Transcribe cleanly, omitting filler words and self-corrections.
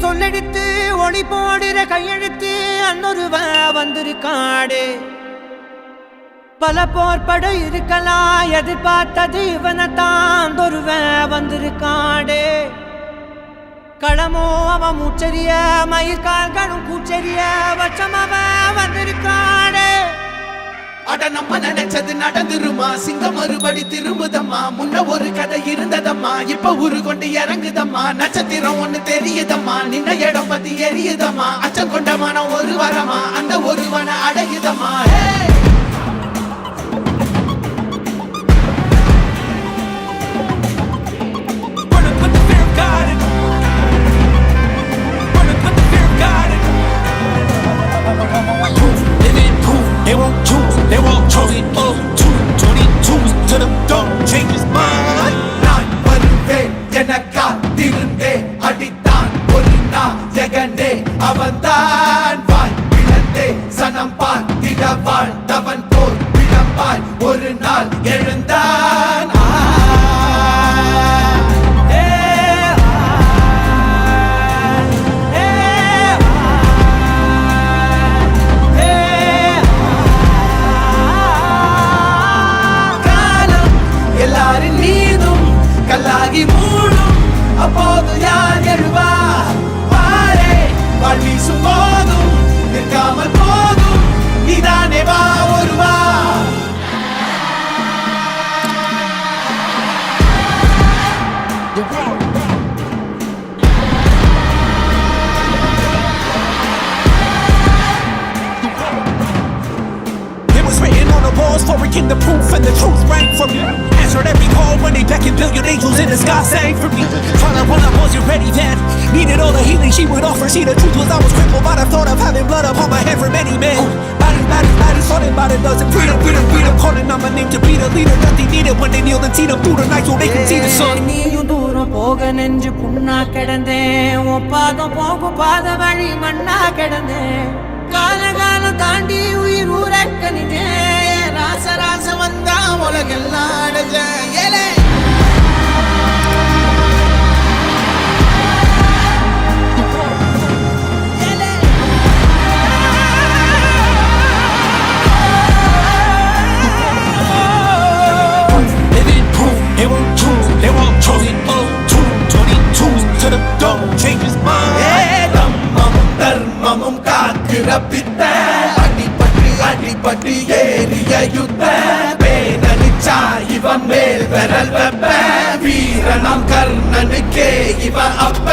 சொல்லெடுத்து ஒளி போடுற கையெழுத்து அன்னொருவ வந்திருக்காடு பல போர்பட இருக்கலாம் எதிர்பார்த்தது இவனைத்தான் ஒருவ வந்திருக்காடு களமோ அவன் மூச்சரிய மயிர்கால்களும் கூச்சரிய வச்சம் அவன் வந்திருக்காடு அட நம்ம நினைச்சது நடந்துருமா சிங்கம் மறுபடி திரும்புதம்மா முன்ன ஒரு கதை இருந்ததம்மா இப்ப ஊரு கொண்டு இறங்குதம்மா நட்சத்திரம் ஒண்ணு தெரியுதம்மா நின்ன இடம் பத்தி எரியுதம்மா அச்சம் கொண்ட மனம் ஒரு வரமா அந்த ஒருவனை அடையுதம்மா They won't choose, they won't choose it. 22 to the dog, change his mind. நான் வருவேன் எனக்கா திருந்தே அடித்தான் ஒரு நாயகனே அவன்தான் வாய் பிளந்தே சனம் பார்த்திட வாழ்ந்தவன் போர் விளம்பாய் ஒரு நாள் எழுந்தான் கல்லாகி மூடும் அப்போது யார் எழுவா பாரே வாழ் வீசும் போதும் நிற்காமல் போதும் நீதானே வா ஒருவா Written on the walls for a king the proof and the truth rang for me. Answered every call when they beckoned, billion angels in the sky sang for me. Trying when I wasn't ready then, needed all the healing she would offer. See the truth was I was crippled by the thought of having blood upon my head for many men. Bodies, falling by the dozen. Freedom, calling on my name to be the leader that they needed when they kneeled and seen them through the night so they could see the sun. நீயும் தூரம் போக நெஞ்சு புண்ணா கிடந்தேன் ஒப்பாதம் போகும் பாத வழி மண்ணா கிடந்தேன் காலகாலம் தாண்டி உயிர் ஊரக்கணிதே ராச வந்தா உலகெல்லாம் அடைஞ்ச ஏலே They won't choose, they won't choose it. 22 to the dog, change his mind. தம்மமும் தர்மமும் காக்கிற பித்த அடிபட்டு ஏறிய யுத்த பேரணிச்சா இவன் மேல் விரல் வெப்ப வீரனாம் கர்ணனுக்கே இவன் அப்ப